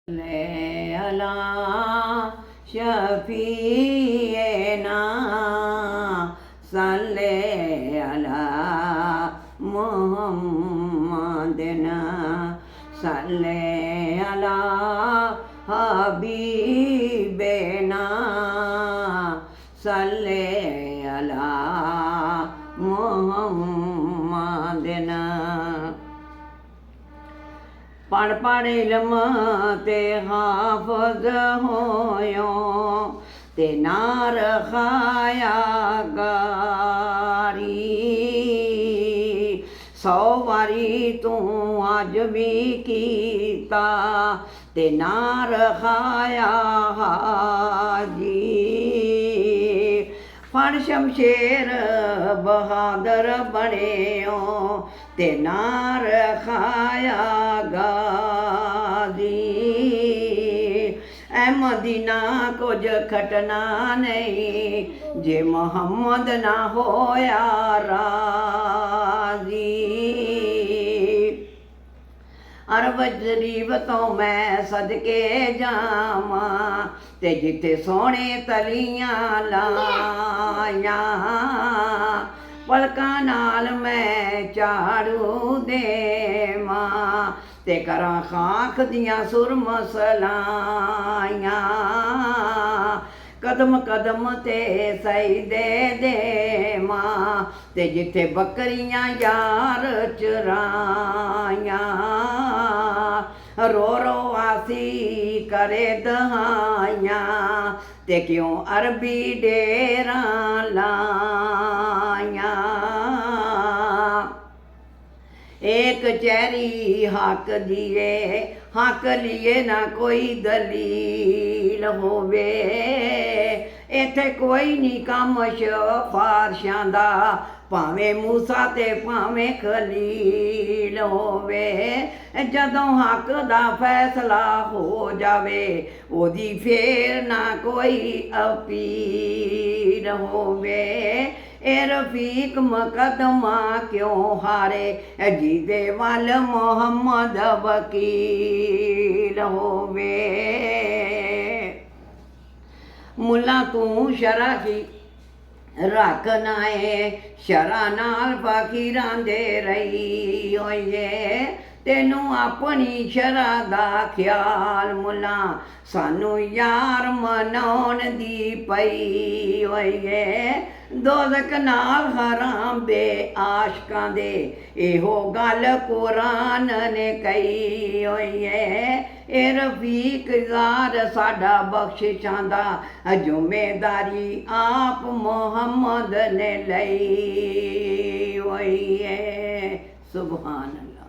ले अला शफीना सल्ले अला मुहम्मदना सल्ले अला हबीबना सल्ले अला मुहम्मदना। पढ़ पढ़ इल्म ते हाफज होयो ते नार खाया गारी। 100 वारी तू अज भी कीता ते नार खाया हाजी। फड़ शमशेर बहादुर बनेओ ते नार खाया गाजी। ऐ मदीना कुछ खटना नहीं जे मोहम्मद ना होया राजी। अरब शरीफ तो मैं सदके जावा ते जिथे सोने तलियां लाया। पलकां नाल मैं झाड़ू देवां ते करां खाख दियां सुरमसलाइयां। कदम कदम ते सजदे देवां ते जिथे बकरियां यार चराइयां। रो रो आसी करे दहाइयां ते क्यों अरबी डेरा लाइयां। एक चेरी हक दिए हक लिए ना कोई दलील होवे। इत्थे कोई नहीं कम सिफारशां दा भावें मूसा ते भावें खलील होवे। जदों हक दा फैसला हो जावे ओदी फेर ना कोई अपील होवे। ए रफीक मुकदमा क्यों हारे जिदे वल मोहम्मद वकील होवे। मुला तू शरा की रख नाए शरा नाल फकीरां दे रही होइए। तेनू अपनी शरा दा ख्याल मुला सानू यार मनाउण दी पई होइए। दोज़ख नाल हराम बे आशकां दे एहो गल कुरान ने कही होइए। ए रफीक ज़ार साडा बख्शिशां दा जुम्मेदारी आप मोहम्मद ने लई होई है। सुभान अल्लाह।